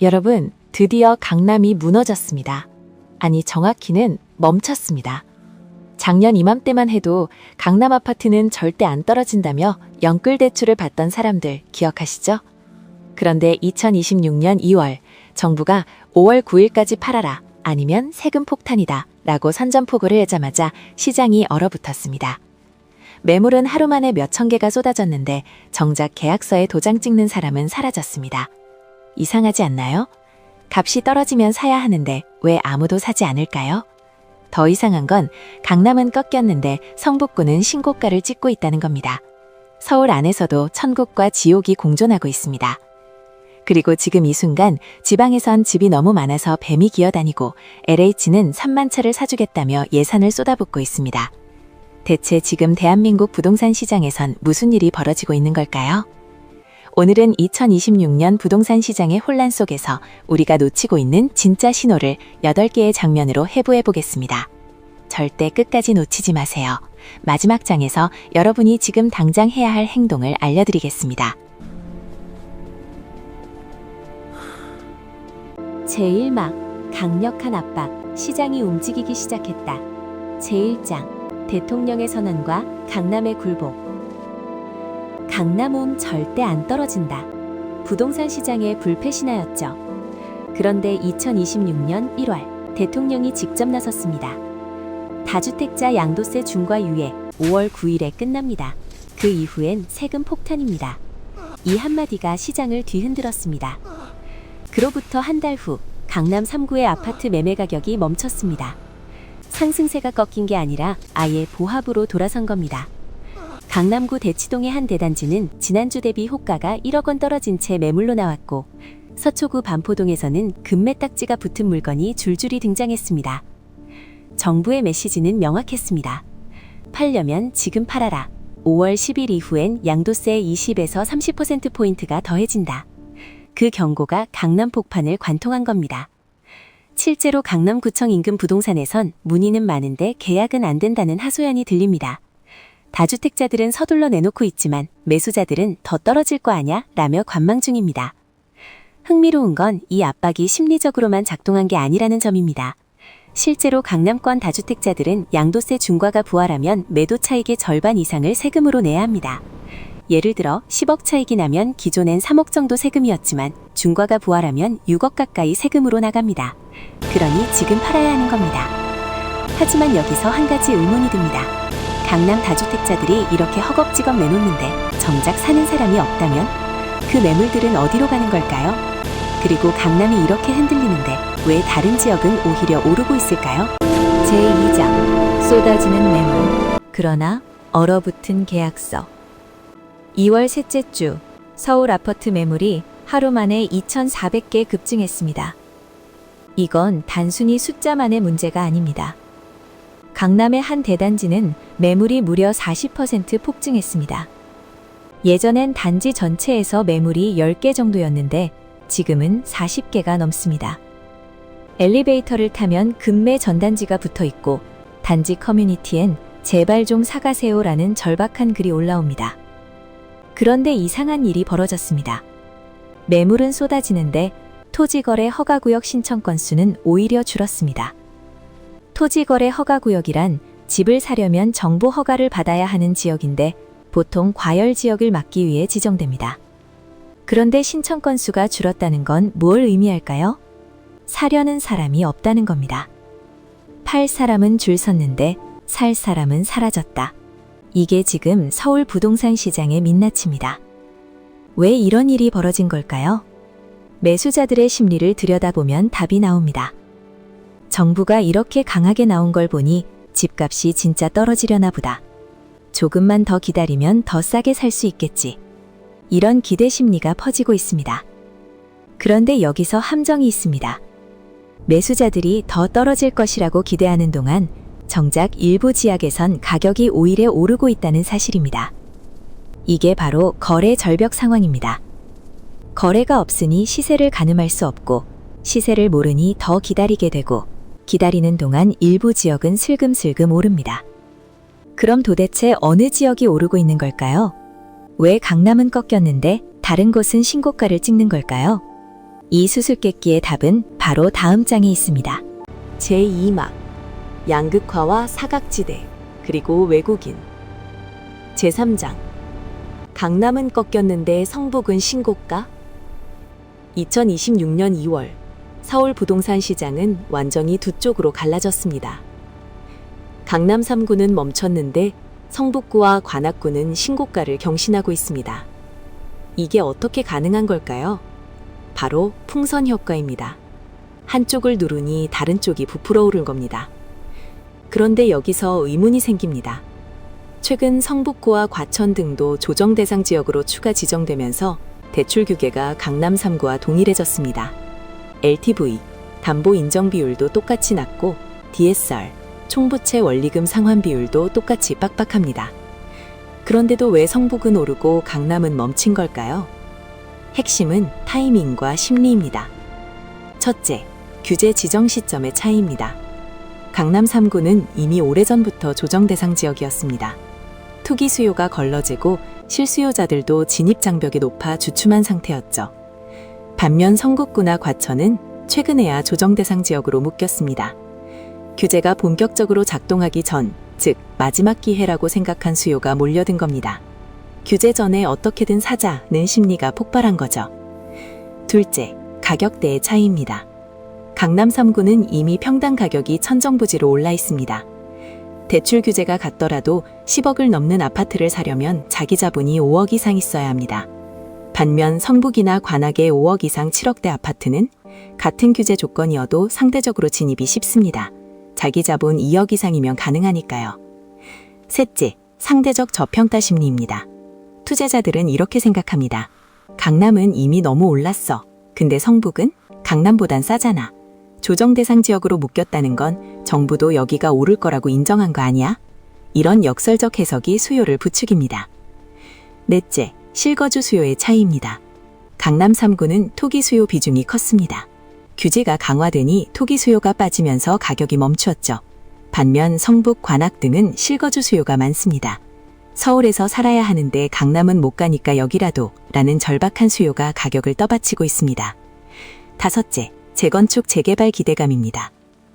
여러분, 드디어 강남이 무너졌습니다. 아니, 정확히는 멈췄습니다. 작년 이맘때만 해도 강남 아파트는 절대 안 떨어진다며 영끌 대출을 받던 사람들 기억하시죠? 그런데 2026년 2월 정부가 5월 9일까지 팔아라, 아니면 세금 폭탄이다 라고 선전포고를 하자마자 시장이 얼어붙었습니다. 매물은 하루 만에 몇천 개가 쏟아졌는데 정작 계약서에 도장 찍는 사람은 사라졌습니다. 이상하지 않나요? 값이 떨어지면 사야 하는데 왜 아무도 사지 않을까요? 더 이상한 건 강남은 꺾였는데 성북구는 신고가를 찍고 있다는 겁니다. 서울 안에서도 천국과 지옥이 공존하고 있습니다. 그리고 지금 이 순간 지방에선 집이 너무 많아서 뱀이 기어다니고 LH는 3만 채를 사주겠다며 예산을 쏟아붓고 있습니다. 대체 지금 대한민국 부동산 시장에선 무슨 일이 벌어지고 있는 걸까요? 오늘은 2026년 부동산 시장의 혼란 속에서 우리가 놓치고 있는 진짜 신호를 8개의 장면으로 해부해 보겠습니다. 절대 끝까지 놓치지 마세요. 마지막 장에서 여러분이 지금 당장 해야 할 행동을 알려드리겠습니다. 제1막 강력한 압박, 시장이 움직이기 시작했다. 제1장 대통령의 선언과 강남의 굴복. 강남은 절대 안 떨어진다. 부동산 시장의 불패신화였죠. 그런데 2026년 1월 대통령이 직접 나섰습니다. 다주택자 양도세 중과 유예 5월 9일에 끝납니다. 그 이후엔 세금 폭탄입니다. 이 한마디가 시장을 뒤흔들었습니다. 그로부터 한 달 후 강남 3구의 아파트 매매 가격이 멈췄습니다. 상승세가 꺾인 게 아니라 아예 보합으로 돌아선 겁니다. 강남구 대치동의 한 대단지는 지난주 대비 호가가 1억 원 떨어진 채 매물로 나왔고, 서초구 반포동에서는 금매 딱지가 붙은 물건이 줄줄이 등장했습니다. 정부의 메시지는 명확했습니다. 팔려면 지금 팔아라. 5월 10일 이후엔 양도세 20에서 30%포인트가 더해진다. 그 경고가 강남 폭판을 관통한 겁니다. 실제로 강남구청 인근 부동산에선 문의는 많은데 계약은 안 된다는 하소연이 들립니다. 다주택자들은 서둘러 내놓고 있지만 매수자들은 더 떨어질 거 아냐? 라며 관망 중입니다. 흥미로운 건 이 압박이 심리적으로만 작동한 게 아니라는 점입니다. 실제로 강남권 다주택자들은 양도세 중과가 부활하면 매도 차익의 절반 이상을 세금으로 내야 합니다. 예를 들어 10억 차익이 나면 기존엔 3억 정도 세금이었지만 중과가 부활하면 6억 가까이 세금으로 나갑니다. 그러니 지금 팔아야 하는 겁니다. 하지만 여기서 한 가지 의문이 듭니다. 강남 다주택자들이 이렇게 허겁지겁 내놓는데 정작 사는 사람이 없다면 그 매물들은 어디로 가는 걸까요? 그리고 강남이 이렇게 흔들리는데 왜 다른 지역은 오히려 오르고 있을까요? 제2장 쏟아지는 매물, 그러나 얼어붙은 계약서. 2월 셋째 주 서울 아파트 매물이 하루 만에 2,400개 급증했습니다. 이건 단순히 숫자만의 문제가 아닙니다. 강남의 한 대단지는 매물이 무려 40% 폭증했습니다. 예전엔 단지 전체에서 매물이 10개 정도였는데 지금은 40개가 넘습니다. 엘리베이터를 타면 금매 전단지가 붙어 있고 단지 커뮤니티엔 제발 좀 사가세요라는 절박한 글이 올라옵니다. 그런데 이상한 일이 벌어졌습니다. 매물은 쏟아지는데 토지거래 허가구역 신청 건수는 오히려 줄었습니다. 토지거래 허가구역이란 집을 사려면 정보 허가를 받아야 하는 지역인데 보통 과열 지역을 막기 위해 지정됩니다. 그런데 신청 건수가 줄었다는 건 뭘 의미할까요? 사려는 사람이 없다는 겁니다. 팔 사람은 줄 섰는데 살 사람은 사라졌다. 이게 지금 서울 부동산 시장의 민낯입니다. 왜 이런 일이 벌어진 걸까요? 매수자들의 심리를 들여다보면 답이 나옵니다. 정부가 이렇게 강하게 나온 걸 보니 집값이 진짜 떨어지려나 보다. 조금만 더 기다리면 더 싸게 살 수 있겠지. 이런 기대 심리가 퍼지고 있습니다. 그런데 여기서 함정이 있습니다. 매수자들이 더 떨어질 것이라고 기대하는 동안 정작 일부 지역에선 가격이 오히려 오르고 있다는 사실입니다. 이게 바로 거래 절벽 상황입니다. 거래가 없으니 시세를 가늠할 수 없고 시세를 모르니 더 기다리게 되고 기다리는 동안 일부 지역은 슬금슬금 오릅니다. 그럼 도대체 어느 지역이 오르고 있는 걸까요? 왜 강남은 꺾였는데 다른 곳은 신고가를 찍는 걸까요? 이 수수께끼의 답은 바로 다음 장에 있습니다. 제2막 양극화와 사각지대 그리고 외국인. 제3장 강남은 꺾였는데 성북은 신고가? 2026년 2월 서울 부동산 시장은 완전히 두 쪽으로 갈라졌습니다. 강남 3구는 멈췄는데 성북구와 관악구는 신고가를 경신하고 있습니다. 이게 어떻게 가능한 걸까요? 바로 풍선 효과입니다. 한쪽을 누르니 다른 쪽이 부풀어 오른 겁니다. 그런데 여기서 의문이 생깁니다. 최근 성북구와 과천 등도 조정 대상 지역으로 추가 지정되면서 대출 규제가 강남 3구와 동일해졌습니다. LTV, 담보 인정 비율도 똑같이 낮고 DSR, 총부채 원리금 상환 비율도 똑같이 빡빡합니다. 그런데도 왜 성북은 오르고 강남은 멈춘 걸까요? 핵심은 타이밍과 심리입니다. 첫째, 규제 지정 시점의 차이입니다. 강남 3구는 이미 오래전부터 조정 대상 지역이었습니다. 투기 수요가 걸러지고 실수요자들도 진입 장벽이 높아 주춤한 상태였죠. 반면 성북구나 과천은 최근에야 조정 대상 지역으로 묶였습니다. 규제가 본격적으로 작동하기 전, 즉 마지막 기회라고 생각한 수요가 몰려든 겁니다. 규제 전에 어떻게든 사자는 심리가 폭발한 거죠. 둘째, 가격대의 차이입니다. 강남 3구는 이미 평당 가격이 천정부지로 올라 있습니다. 대출 규제가 같더라도 10억을 넘는 아파트를 사려면 자기 자본이 5억 이상 있어야 합니다. 반면 성북이나 관악의 5억 이상 7억대 아파트는 같은 규제 조건이어도 상대적으로 진입이 쉽습니다. 자기 자본 2억 이상이면 가능하니까요. 셋째, 상대적 저평가 심리입니다. 투자자들은 이렇게 생각합니다. 강남은 이미 너무 올랐어. 근데 성북은 강남보단 싸잖아. 조정 대상 지역으로 묶였다는 건 정부도 여기가 오를 거라고 인정한 거 아니야? 이런 역설적 해석이 수요를 부추깁니다. 넷째, 실거주 수요의 차이입니다. 강남 3구는 토기 수요 비중이 컸습니다. 규제가 강화되니 토기 수요가 빠지면서 가격이 멈추었죠. 반면 성북, 관악 등은 실거주 수요가 많습니다. 서울에서 살아야 하는데 강남은 못 가니까 여기라도 라는 절박한 수요가 가격을 떠받치고 있습니다. 다섯째, 재건축 재개발 기대감입니다.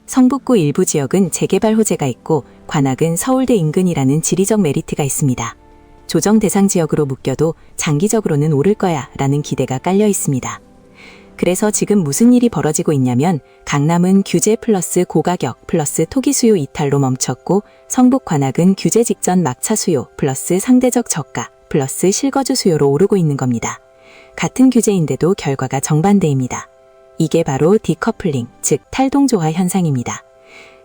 성북구 일부 지역은 재개발 호재가 있고 관악은 서울대 인근이라는 지리적 메리트가 있습니다. 조정 대상 지역으로 묶여도 장기적으로는 오를 거야 라는 기대가 깔려 있습니다. 그래서 지금 무슨 일이 벌어지고 있냐면 강남은 규제 플러스 고가격 플러스 토기 수요 이탈로 멈췄고 성북 관악은 규제 직전 막차 수요 플러스 상대적 저가 플러스 실거주 수요로 오르고 있는 겁니다. 같은 규제인데도 결과가 정반대입니다. 이게 바로 디커플링, 즉 탈동조화 현상입니다.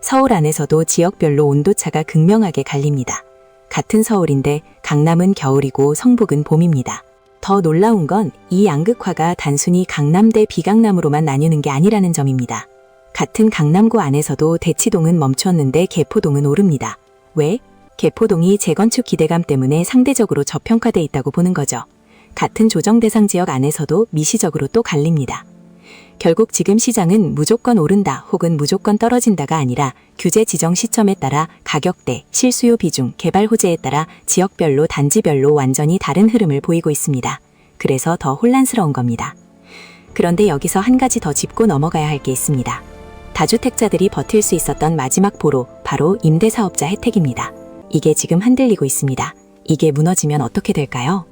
서울 안에서도 지역별로 온도차가 극명하게 갈립니다. 같은 서울인데 강남은 겨울이고 성북은 봄입니다. 더 놀라운 건 이 양극화가 단순히 강남 대 비강남으로만 나뉘는 게 아니라는 점입니다. 같은 강남구 안에서도 대치동은 멈췄는데 개포동은 오릅니다. 왜? 개포동이 재건축 기대감 때문에 상대적으로 저평가돼 있다고 보는 거죠. 같은 조정 대상 지역 안에서도 미시적으로 또 갈립니다. 결국 지금 시장은 무조건 오른다 혹은 무조건 떨어진다가 아니라 규제 지정 시점에 따라 가격대, 실수요 비중, 개발 호재에 따라 지역별로 단지별로 완전히 다른 흐름을 보이고 있습니다. 그래서 더 혼란스러운 겁니다. 그런데 여기서 한 가지 더 짚고 넘어가야 할 게 있습니다. 다주택자들이 버틸 수 있었던 마지막 보로, 바로 임대사업자 혜택입니다. 이게 지금 흔들리고 있습니다. 이게 무너지면 어떻게 될까요?